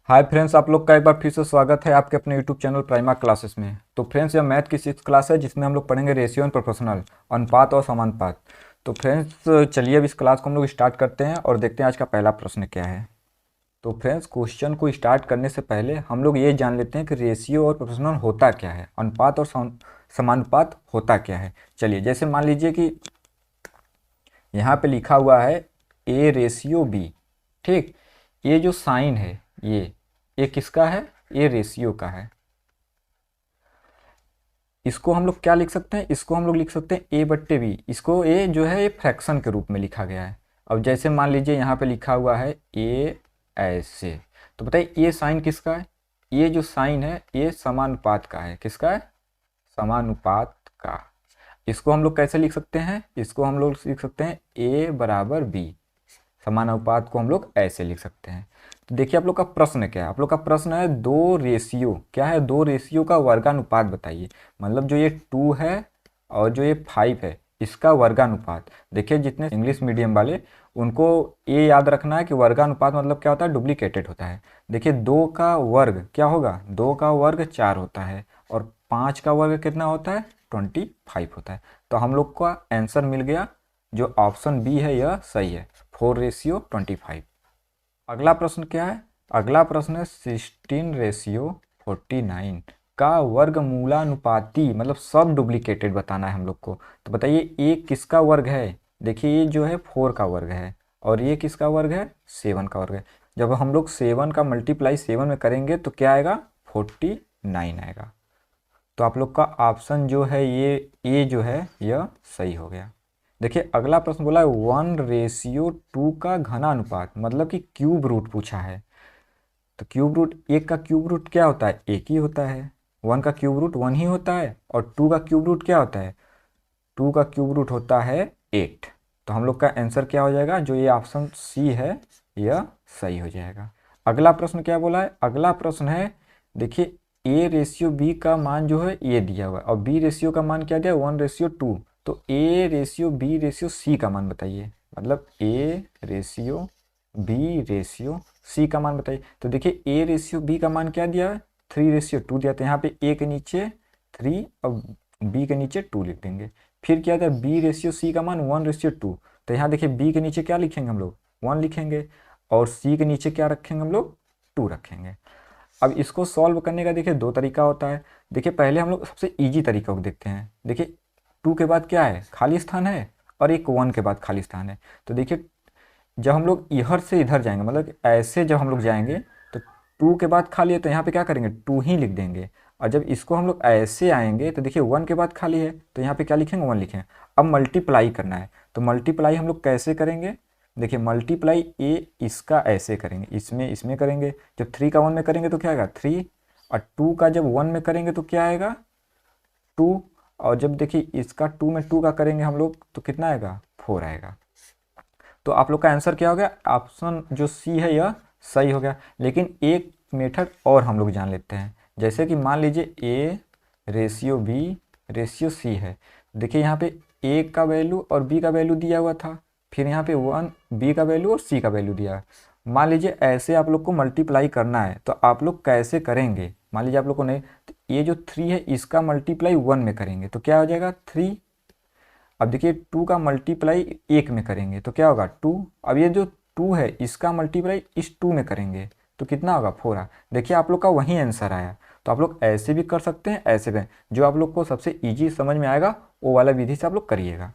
Hi friends, आप लोग का एक बार फिर से स्वागत है आपके अपने यूट्यूब चैनल प्राइमा क्लासेस में। तो फ्रेंड्स, यह मैथ की 6th क्लास है जिसमें हम लोग पढ़ेंगे रेशियो एंड प्रोपोर्शनल, अनुपात और समानुपात। तो फ्रेंड्स, चलिए अब इस क्लास को हम लोग स्टार्ट करते हैं और देखते हैं आज का पहला प्रश्न क्या है। तो फ्रेंड्स, क्वेश्चन को स्टार्ट करने से पहले हम लोग ये जान लेते हैं कि रेशियो और प्रोपोर्शनल होता क्या है, अनुपात और समानुपात होता क्या है। चलिए, जैसे मान लीजिए कि यहाँ पे लिखा हुआ है ए रेशियो बी। ठीक, ये जो साइन है ये किसका है? ये रेशियो का है। इसको हम लोग क्या लिख सकते हैं? इसको हम लोग लिख सकते हैं ए बट्टे बी। इसको ए जो है ये फ्रैक्शन के रूप में लिखा गया है। अब जैसे मान लीजिए यहाँ पे लिखा हुआ है ए ऐसे, तो बताइए ये साइन किसका है? ये जो साइन है ये समानुपात का है। किसका है? समानुपात का। इसको हम लोग कैसे लिख सकते हैं? इसको हम लोग लिख सकते हैं ए बराबर बी। समानुपात को हम लोग ऐसे लिख सकते हैं। तो देखिए आप लोग का प्रश्न क्या है। आप लोग का प्रश्न है दो रेशियो, क्या है? दो रेशियो का वर्गानुपात बताइए। मतलब जो ये 2 है और जो ये 5 है, इसका वर्गानुपात। देखिए जितने इंग्लिश मीडियम वाले, उनको ये याद रखना है कि वर्गानुपात मतलब क्या होता है? डुप्लीकेटेड होता है। देखिए 2 का वर्ग क्या होगा? 2 का वर्ग 4 होता है और 5 का वर्ग कितना होता है? 25 होता है। तो हम लोग का आंसर मिल गया, जो ऑप्शन बी है यह सही है, 4:25। अगला प्रश्न क्या है? अगला प्रश्न है 16:49 का वर्गमूलानुपाती, मतलब सब डुप्लीकेटेड बताना है हम लोग को। तो बताइए ये किसका वर्ग है? देखिए ये जो है 4 का वर्ग है और ये किसका वर्ग है? 7 का वर्ग है। जब हम लोग 7 का मल्टीप्लाई 7 में करेंगे तो क्या आएगा? 49 आएगा। तो आप लोग का ऑप्शन जो है ये जो है यह सही हो गया। देखिए अगला प्रश्न बोला है 1:2 का घनानुपात, मतलब कि क्यूब रूट पूछा है। तो क्यूब रूट, एक का क्यूब रूट क्या होता है? एक ही होता है। 1 का क्यूब रूट 1 ही होता है और 2 का क्यूब रूट क्या होता है? 2 का क्यूब रूट होता है 8। तो हम लोग का आंसर क्या हो जाएगा? जो ये ऑप्शन सी है यह सही हो जाएगा। अगला प्रश्न क्या बोला है? अगला प्रश्न है, देखिए ए रेशियो बी का मान जो है ये दिया हुआ है और बी रेशियो का मान क्या दिया? 1:2। तो A ratio B ratio C का मान बताइए। मतलब A ratio B ratio C का मान बताइए। तो देखिए ए रेशियो बी का मान क्या दिया है? 3:2 दिया। तो यहाँ पे ए के नीचे 3 और बी के नीचे 2 लिख देंगे। फिर क्या था? बी रेशियो सी का मान 1:2। तो यहाँ देखिए बी के नीचे क्या लिखेंगे हम लोग? 1 लिखेंगे और सी के नीचे क्या रखेंगे हम लोग? 2 रखेंगे। अब इसको सॉल्व करने का देखिए दो तरीका होता है। देखिए पहले हम लोग सबसे इजी तरीका को देखते हैं। देखिए 2 के बाद क्या है? खाली स्थान है और एक 1 के बाद खाली स्थान है। तो देखिए जब हम लोग इधर से इधर जाएंगे, मतलब ऐसे जब हम लोग जाएंगे तो 2 के बाद खाली है तो यहाँ पे क्या करेंगे? 2 ही लिख देंगे। और जब इसको हम लोग ऐसे आएंगे तो देखिए 1 के बाद खाली है तो यहाँ पे क्या लिखेंगे? 1 लिखेंगे। अब मल्टीप्लाई करना है तो मल्टीप्लाई हम लोग कैसे करेंगे? देखिए मल्टीप्लाई ए इसका ऐसे करेंगे, इसमें इसमें करेंगे। जब 3 का 1 में करेंगे तो क्या आएगा? 3। और 2 का जब 1 में करेंगे तो क्या आएगा? 2। और जब देखिए इसका 2 में 2 का करेंगे हम लोग तो कितना आएगा? 4 आएगा। तो आप लोग का आंसर क्या हो गया? ऑप्शन जो सी है यह सही हो गया। लेकिन एक मेथड और हम लोग जान लेते हैं। जैसे कि मान लीजिए A ratio B ratio C है। देखिए यहाँ पे ए का वैल्यू और बी का वैल्यू दिया हुआ था, फिर यहाँ पे 1 बी का वैल्यू और सी का वैल्यू दिया है। मान लीजिए ऐसे आप लोग को मल्टीप्लाई करना है तो आप लोग कैसे करेंगे? मान लीजिए आप लोग को नहीं, तो ये जो 3 है इसका मल्टीप्लाई 1 में करेंगे तो क्या हो जाएगा? 3। अब देखिए 2 का मल्टीप्लाई 1 में करेंगे तो क्या होगा? 2। अब ये जो 2 है इसका मल्टीप्लाई इस 2 में करेंगे तो कितना होगा? 4। देखिए आप लोग का वही आंसर आया। तो आप लोग ऐसे भी कर सकते हैं, ऐसे भी। जो आप लोग को सबसे ईजी समझ में आएगा वो वाला विधि से आप लोग करिएगा।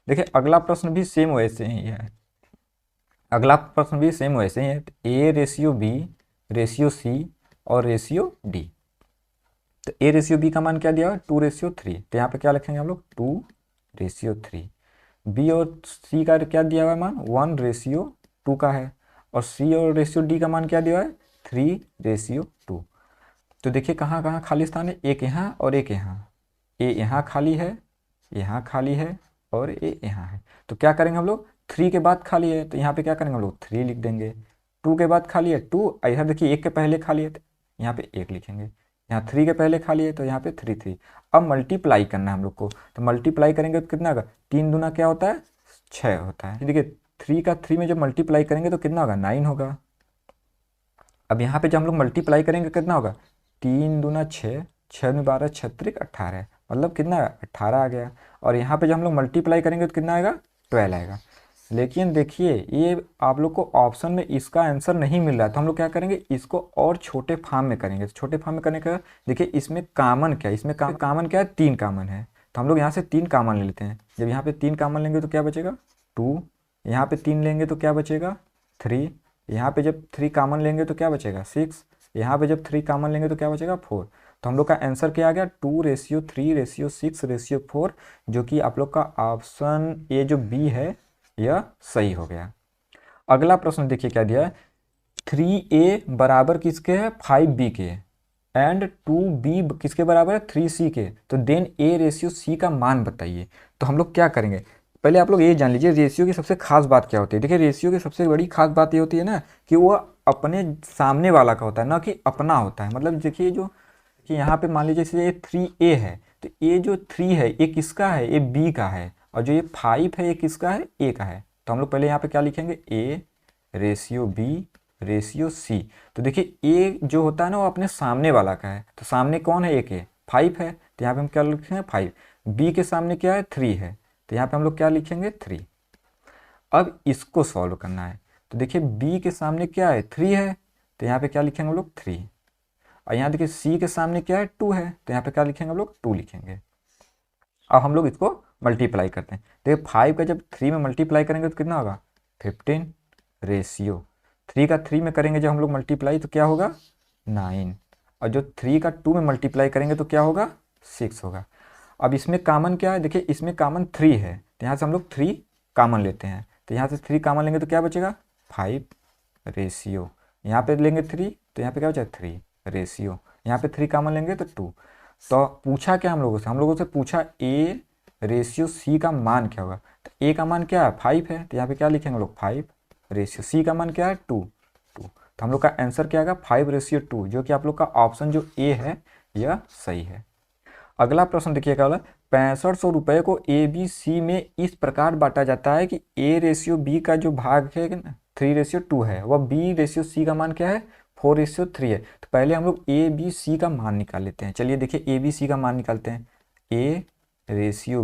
देखिए अगला प्रश्न भी सेम वैसे ही है। अगला प्रश्न भी सेम वैसे ही है। A ratio B ratio C और रेशियो डी। तो ए रेशियो बी का मान क्या दिया हुआ है? 2:3। तो यहाँ पे क्या लिखेंगे हम लोग? 2:3। बी और सी का क्या दिया हुआ है मान? 1:2 का है। और सी और रेशियो डी का मान क्या दिया है? 3:2। तो देखिए कहाँ कहाँ खाली स्थान है? एक यहाँ और एक यहाँ। ए यहाँ खाली है, यहाँ खाली है और ए यहाँ है। तो क्या करेंगे हम लोग? 3 के बाद खाली है तो यहाँ पे क्या करेंगे हम लोग? 3 लिख देंगे। 2 के बाद खाली है 2, इधर देखिए 1 के पहले खाली है तो यहाँ पे 1 लिखेंगे। यहाँ 3 के पहले खाली है तो यहाँ पे 3 3। अब मल्टीप्लाई करना है हम लोग को। तो मल्टीप्लाई करेंगे तो कितना होगा? 3 दूना क्या होता है? 6 होता है। देखिए 3 का 3 में जब मल्टीप्लाई करेंगे तो कितना होगा? 9 होगा। अब यहाँ पे जब हम लोग मल्टीप्लाई करेंगे कितना होगा, 3 दूना 6, 6 में 12, 6 × 3 = 18, मतलब कितना 18 आ गया। और यहाँ पे जब हम लोग मल्टीप्लाई करेंगे तो कितना आएगा, 12 आएगा। लेकिन देखिए ये आप लोग को ऑप्शन में इसका आंसर नहीं मिल रहा है, तो हम लोग क्या करेंगे, इसको और छोटे फॉर्म में करेंगे। तो छोटे फॉर्म में करने का देखिए इसमें कॉमन क्या है, इसमें कॉमन क्या है, 3 कॉमन है। तो हम लोग यहाँ से 3 कॉमन ले लेते हैं। जब यहाँ पे 3 कॉमन लेंगे तो क्या बचेगा, 2। यहाँ पे 3 लेंगे तो क्या बचेगा, 3। यहाँ पे जब 3 कॉमन लेंगे तो क्या बचेगा, 6। यहाँ पे जब 3 कॉमन लेंगे तो क्या बचेगा, 4। तो हम लोग का आंसर क्या आ गया, 2:3:6:4, जो कि आप लोग का ऑप्शन ए जो बी है यह सही हो गया। अगला प्रश्न देखिए क्या दिया है, 3a बराबर किसके है, 5b के, एंड 2b किसके बराबर है, 3c के, तो देन a/c का मान बताइए। तो हम लोग क्या करेंगे, पहले आप लोग ये जान लीजिए रेशियो की सबसे खास बात क्या होती है। देखिए रेशियो की सबसे बड़ी खास बात ये होती है ना कि वो अपने सामने वाला का होता है, ना कि अपना होता है। मतलब देखिए जो कि यहाँ पे मान लीजिए जैसे ये 3a है, तो ये जो 3 है ये किसका है, ये b का है, और जो ये 5 है ये किसका है, a का है। तो हम लोग पहले यहाँ पे क्या लिखेंगे, a/b/c। तो देखिए a जो होता है ना वो अपने सामने वाला का है, तो सामने कौन है, एक है 5 है, तो यहाँ पे हम क्या लिखेंगे 5। b के सामने क्या है, 3 है, तो यहाँ पे हम लोग क्या लिखेंगे 3। अब इसको सॉल्व करना है, तो देखिए b के सामने क्या है, 3 है, तो यहाँ पे क्या लिखेंगे हम लोग 3। और यहाँ देखिए c के सामने क्या है, 2 है, तो यहाँ पे क्या लिखेंगे हम लोग 2 लिखेंगे। अब हम लोग इसको मल्टीप्लाई करते हैं। देखिए 5 का जब 3 में मल्टीप्लाई करेंगे तो कितना होगा, 15 रेशियो 3 का 3 में करेंगे जब हम लोग मल्टीप्लाई तो क्या होगा, 9। और जो 3 का 2 में मल्टीप्लाई करेंगे तो क्या होगा, 6 होगा। अब इसमें कॉमन क्या है, देखिए इसमें कॉमन 3 है, तो यहाँ से हम लोग 3 कॉमन लेते हैं, तो यहाँ से 3 कॉमन लेंगे तो क्या बचेगा, 5 रेशियो, यहाँ पे लेंगे 3 तो यहाँ पे क्या बचेगा 3 रेशियो, यहाँ पे 3 कॉमन लेंगे तो 2। तो पूछा क्या हम लोगों से पूछा a/c का मान क्या होगा। तो a का मान क्या है, 5 है, तो यहाँ पे क्या लिखेंगे हम लोग 5 रेशियो, c का मान क्या है 2। तो हम लोग का आंसर क्या आएगा, 5/2, जो कि आप लोग का ऑप्शन जो ए है यह सही है। अगला प्रश्न देखिए क्या बोला, 6500 रुपये को ए बी सी में इस प्रकार बांटा जाता है कि a/b का जो भाग है 3/2 है, वह b/c का मान क्या है, 4/3 है। तो पहले हम लोग ए बी सी का मान निकाल लेते हैं। चलिए देखिए ए बी सी का मान निकालते हैं, a/b/c।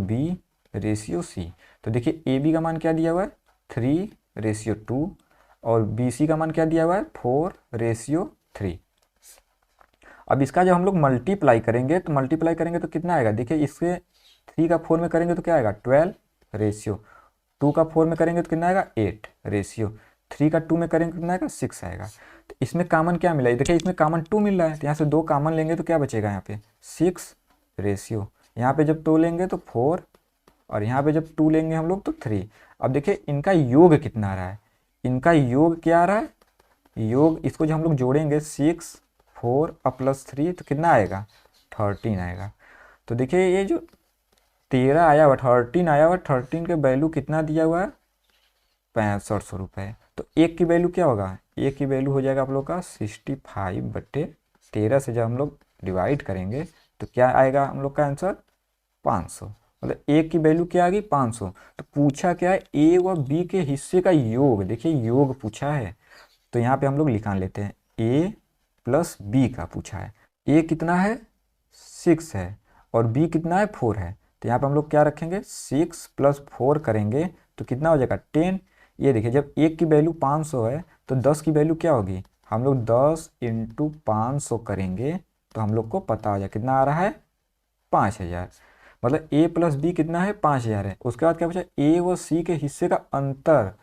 तो देखिए ए बी का मान क्या दिया हुआ है, 3/2, और बी सी का मान क्या दिया हुआ है, 4/3। अब इसका जब हम लोग मल्टीप्लाई करेंगे तो कितना आएगा, देखिए इसके 3 का 4 में करेंगे तो क्या आएगा, 12 रेशियो, 2 का 4 में करेंगे तो कितना आएगा, 8 रेशियो, 3 का 2 में करेंगे तो कितना आएगा, 6 आएगा। तो इसमें कॉमन क्या मिला है, देखिए इसमें कॉमन 2 मिल रहा है, तो यहाँ से 2 कॉमन लेंगे तो क्या बचेगा, यहाँ पे 6 रेशियो, यहाँ पे जब 2 लेंगे तो 4, और यहाँ पे जब 2 लेंगे हम लोग तो 3। अब देखिए इनका योग कितना आ रहा है, इनका योग क्या आ रहा है, योग इसको जब हम लोग जोड़ेंगे 6 4 और +3 तो कितना आएगा, 13 आएगा। तो देखिए ये जो 13 आया हुआ, 13 आया हुआ, 13 के वैल्यू कितना दिया हुआ है, 6500 रुपये। तो एक की वैल्यू क्या होगा, एक की वैल्यू हो जाएगा आप लोग का 65/13 से जब हम लोग डिवाइड करेंगे तो क्या आएगा हम लोग का आंसर, 500। मतलब एक की वैल्यू क्या आ गई, 500। तो पूछा क्या है, ए व बी के हिस्से का योग, देखिए योग पूछा है, तो यहाँ पे हम लोग लिखा लेते हैं a + b का पूछा है। a कितना है, 6 है, और b कितना है, 4 है, तो यहाँ पे हम लोग क्या रखेंगे, 6 + 4 करेंगे तो कितना हो जाएगा, 10। ये देखिए जब एक की वैल्यू 500 है तो 10 की वैल्यू क्या होगी, हम लोग 10 × 500 करेंगे तो हम लोग को पता हो जाए कितना आ रहा है, 5000। मतलब a + b कितना है, 5000 है। उसके बाद क्या पूछा, a व c के हिस्से का अंतर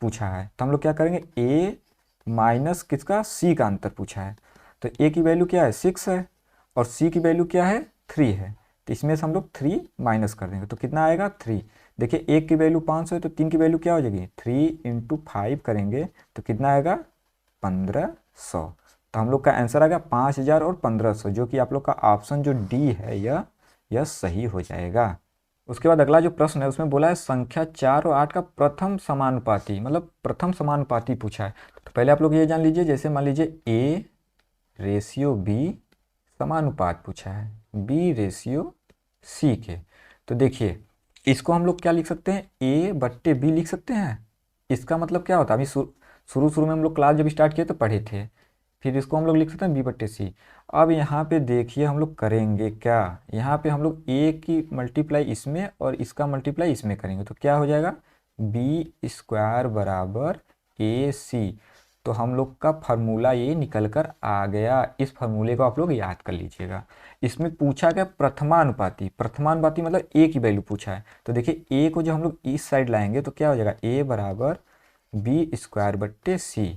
पूछा है, तो हम लोग क्या करेंगे, a माइनस किसका, c का अंतर पूछा है। तो a की वैल्यू क्या है, 6 है, और c की वैल्यू क्या है, 3 है, तो इसमें से हम लोग 3 माइनस कर देंगे तो कितना आएगा, 3। देखिए एक की वैल्यू 500 है तो 3 की वैल्यू क्या हो जाएगी, 3 × 5 करेंगे तो कितना आएगा, 1500। तो हम लोग का आंसर आ गया 5000 और 1500, जो कि आप लोग का ऑप्शन जो डी है यह सही हो जाएगा। उसके बाद अगला जो प्रश्न है उसमें बोला है संख्या 4 और 8 का प्रथम समानुपाती, मतलब प्रथम समानुपाती पूछा है। तो पहले आप लोग ये जान लीजिए, जैसे मान लीजिए a/b समानुपात पूछा है b/c के, तो देखिए इसको हम लोग क्या लिख सकते हैं, a/b लिख सकते हैं। इसका मतलब क्या होता है, अभी शुरू शुरू में हम लोग क्लास जब स्टार्ट किए तो पढ़े थे, फिर इसको हम लोग लिख सकते हैं B/C। अब यहाँ पे देखिए हम लोग करेंगे क्या, यहाँ पे हम लोग a की मल्टीप्लाई इसमें और इसका मल्टीप्लाई इसमें करेंगे तो क्या हो जाएगा, B² बराबर AC। तो हम लोग का फार्मूला ये निकल कर आ गया। इस फार्मूले को आप लोग याद कर लीजिएगा। इसमें पूछा गया प्रथमानुपाती, प्रथमानुपाती मतलब a की वैल्यू पूछा है। तो देखिए a को जब हम लोग इस साइड लाएंगे तो क्या हो जाएगा, a बराबर B²/C।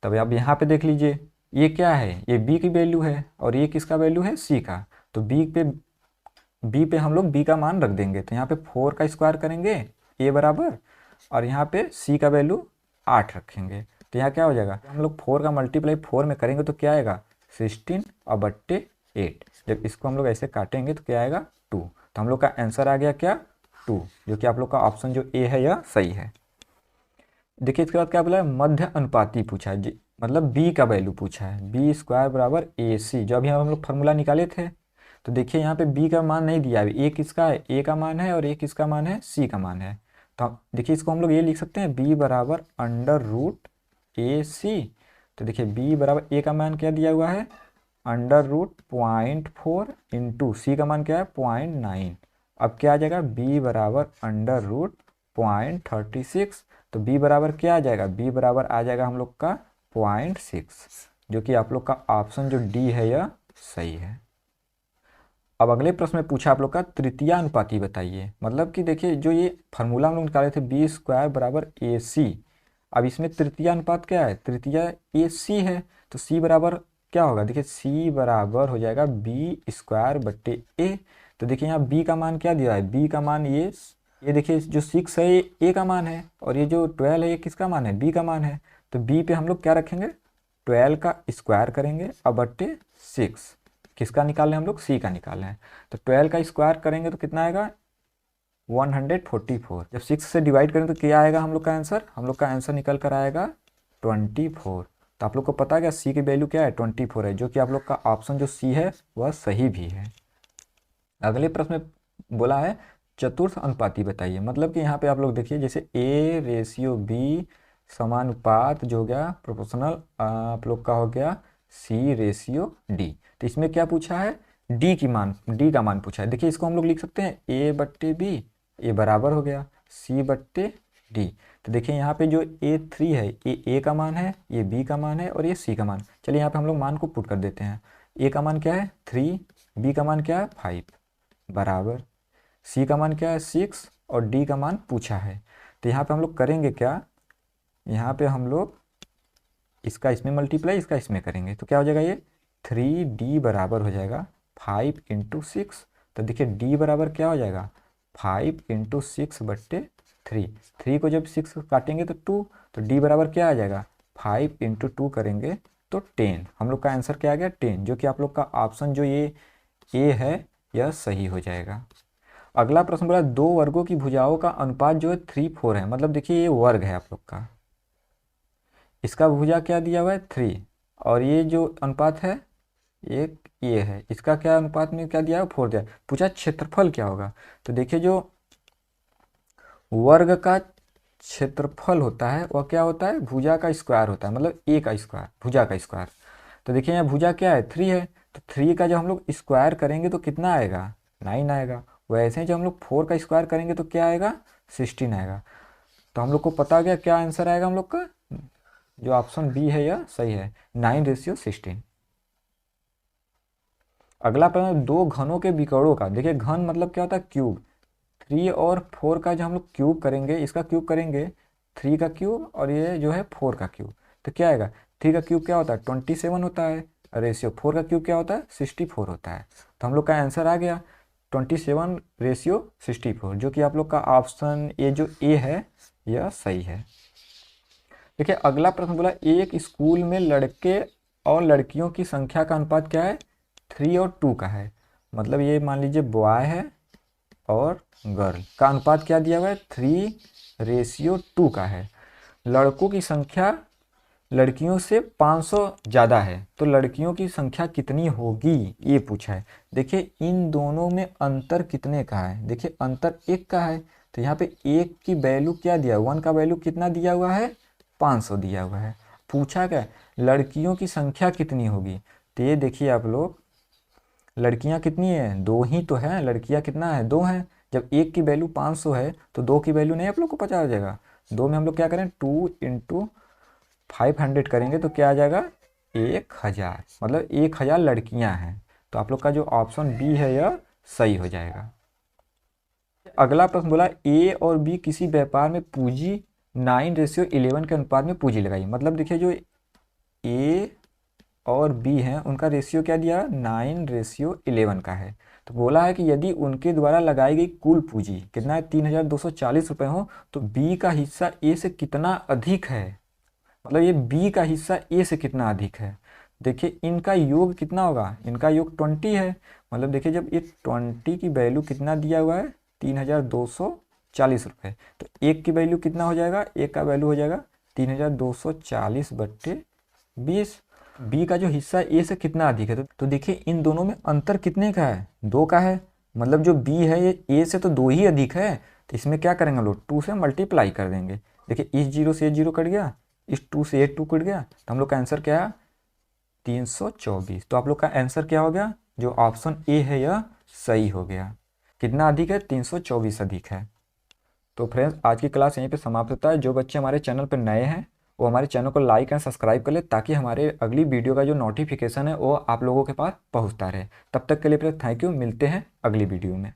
तब अब यहाँ पे देख लीजिए ये क्या है, ये b की वैल्यू है और ये किसका वैल्यू है, c का। तो b पे हम लोग b का मान रख देंगे। तो यहाँ पे 4 का स्क्वायर करेंगे a बराबर, और यहाँ पे c का वैल्यू 8 रखेंगे। तो यहाँ क्या हो जाएगा, हम लोग 4 का मल्टीप्लाई 4 में करेंगे तो क्या आएगा, 16/8। जब इसको हम लोग ऐसे काटेंगे तो क्या आएगा, 2। तो हम लोग का आंसर आ गया क्या, 2, जो कि आप लोग का ऑप्शन जो ए है यह सही है। देखिए इसके बाद क्या बोला है, मध्य अनुपाती पूछा है जी, मतलब b का वैल्यू पूछा है, B² बराबर AC। जो अभी हम लोग फार्मूला निकाले थे तो देखिए यहाँ पे b का मान नहीं दिया है, a किसका है, a का मान है और a किसका मान है, c का मान है। तो देखिए इसको हम लोग ये लिख सकते हैं b बराबर √AC। तो देखिए b बराबर a का मान क्या दिया हुआ है, √0.4 इंटू c का मान क्या है 0.9। अब क्या आ जाएगा, b बराबर √0.36। तो b बराबर क्या आ जाएगा, b बराबर आ जाएगा हम लोग का 0.6, जो कि आप लोग का ऑप्शन जो डी है यह सही है। अब अगले प्रश्न में पूछा आप लोग का तृतीय अनुपाती बताइए। मतलब कि देखिए जो ये फार्मूला हम लोग निकाले थे B² बराबर AC, अब इसमें तृतीय अनुपात क्या है, तृतीय AC है। तो C बराबर क्या होगा, देखिए C बराबर हो जाएगा B²/A। तो देखिए यहाँ B का मान क्या दिया है, B का मान ये देखिए जो 6 है ये A का मान है और ये जो 12 है ये किसका मान है, B का मान है। तो B पे हम लोग क्या रखेंगे, 12 का स्क्वायर करेंगे और बट्टे 6। किसका निकाल रहे हैं हम लोग, C का निकाल रहे हैं। तो 12 का स्क्वायर करेंगे तो कितना आएगा, 144। जब 6 से डिवाइड करें तो क्या आएगा हम लोग का आंसर, हम लोग का आंसर निकल कर आएगा 24। तो आप लोग को पता है क्या C की वैल्यू क्या है, 24 है, जो कि आप लोग का ऑप्शन जो C है वह सही भी है। अगले प्रश्न में बोला है चतुर्थ अनुपाती बताइए। मतलब कि यहाँ पे आप लोग देखिए जैसे A/B समानुपात जो हो गया प्रोपोर्शनल, आप लोग का हो गया C/D। तो इसमें क्या पूछा है, D का मान पूछा है। देखिए इसको हम लोग लिख सकते हैं A/B, ये बराबर हो गया C/D। तो देखिए यहाँ पे जो A3 है ये A का मान है, ये B का मान है और ये C का मान। चलिए यहाँ पे हम लोग मान को पुट कर देते हैं। A का मान क्या है 3, B का मान क्या है 5 बराबर, C का मान क्या है 6 और D का मान पूछा है। तो यहाँ पे हम लोग करेंगे क्या, यहाँ पे हम लोग इसका इसमें मल्टीप्लाई इसका इसमें करेंगे तो क्या हो जाएगा, ये 3D बराबर हो जाएगा 5 × 6। तो देखिए D बराबर क्या हो जाएगा, 5 × 6/3। 3 को जब 6 काटेंगे तो 2, तो D बराबर क्या आ जाएगा, 5 × 2 करेंगे तो 10। हम लोग का आंसर क्या आ गया 10, जो कि आप लोग का ऑप्शन जो ये ए है यह सही हो जाएगा। अगला प्रश्न बोला दो वर्गों की भुजाओं का अनुपात जो है 3:4 है। मतलब देखिए ये वर्ग है आप लोग का, इसका भुजा क्या दिया हुआ है 3, और ये जो अनुपात है एक ये है, इसका क्या अनुपात में क्या दिया है 4 दिया है। पूछा क्षेत्रफल क्या होगा। तो देखिए जो वर्ग का क्षेत्रफल होता है वह क्या होता है, भुजा का स्क्वायर होता है, मतलब ए का स्क्वायर, भुजा का स्क्वायर। तो देखिए यहाँ भुजा क्या है 3 है, तो 3 का जब हम लोग स्क्वायर करेंगे तो कितना आएगा 9 आएगा। वैसे ही जब हम लोग 4 का स्क्वायर करेंगे तो क्या आएगा 16 आएगा। तो हम लोग को पता गया क्या आंसर आएगा हम लोग का, जो ऑप्शन बी है यह सही है 9:16। अगला प्रश्न दो घनों के विकर्णों का। देखिए घन मतलब क्या होता है क्यूब, 3 और 4 का जो हम लोग क्यूब करेंगे, इसका क्यूब करेंगे 3 का क्यूब और ये जो है 4 का क्यूब, तो क्या आएगा 3 का क्यूब क्या होता है 27 होता है, रेशियो 4 का क्यूब क्या होता है 64 होता है। तो हम लोग का आंसर आ गया 27/64, जो कि आप लोग का ऑप्शन ये जो ए है यह सही है। देखिए अगला प्रश्न बोला एक स्कूल में लड़के और लड़कियों की संख्या का अनुपात क्या है 3 और 2 का है। मतलब ये मान लीजिए बॉय है और गर्ल का अनुपात क्या दिया हुआ है 3:2 का है। लड़कों की संख्या लड़कियों से 500 ज़्यादा है, तो लड़कियों की संख्या कितनी होगी ये पूछा है। देखिए इन दोनों में अंतर कितने का है, देखिए अंतर 1 का है। तो यहाँ पे 1 की वैल्यू क्या दिया, 1 का वैल्यू कितना दिया हुआ है 500 दिया हुआ है। पूछा क्या, लड़कियों की संख्या कितनी होगी। तो ये देखिए आप लोग, लड़कियां कितनी है, दो ही तो है, लड़कियां कितना है, दो हैं। जब एक की वैल्यू 500 है तो दो की वैल्यू नहीं आप लोग को पता आ जाएगा। दो में हम लोग क्या करें, 2 × 500 करेंगे तो क्या आ जाएगा, 1000, मतलब 1000 लड़कियां हैं। तो आप लोग का जो ऑप्शन बी है यह सही हो जाएगा। अगला प्रश्न बोला ए और बी किसी व्यापार में पूंजी 9:11 के अनुपात में पूंजी लगाई। मतलब देखिए जो ए और बी हैं उनका रेशियो क्या दिया, 9:11 का है। तो बोला है कि यदि उनके द्वारा लगाई गई कुल पूंजी कितना है, 3240 रुपये हो, तो बी का हिस्सा ए से कितना अधिक है। मतलब ये बी का हिस्सा ए से कितना अधिक है। देखिए इनका योग कितना होगा, इनका योग 20 है। मतलब देखिए जब ये 20 की वैल्यू कितना दिया हुआ है, 3240 रुपये, तो एक की वैल्यू कितना हो जाएगा, एक का वैल्यू हो जाएगा 3240/20। बी का जो हिस्सा ए से कितना अधिक है, तो देखिए इन दोनों में अंतर कितने का है, 2 का है। मतलब जो बी है ये ए से तो 2 ही अधिक है। तो इसमें क्या करेंगे हम लोग, 2 से मल्टीप्लाई कर देंगे। देखिए इस जीरो से ये जीरो कट गया, इस 2 से ये 2 कट गया, तो हम लोग का आंसर क्या है, 324। तो आप लोग का आंसर क्या हो गया, जो ऑप्शन ए है यह सही हो गया। कितना अधिक है, 324 अधिक है। तो फ्रेंड्स आज की क्लास यहीं पे समाप्त होता है। जो बच्चे हमारे चैनल पर नए हैं वो हमारे चैनल को लाइक एंड सब्सक्राइब कर ले, ताकि हमारे अगली वीडियो का जो नोटिफिकेशन है वो आप लोगों के पास पहुंचता रहे। तब तक के लिए फ्रेंड्स थैंक यू, मिलते हैं अगली वीडियो में।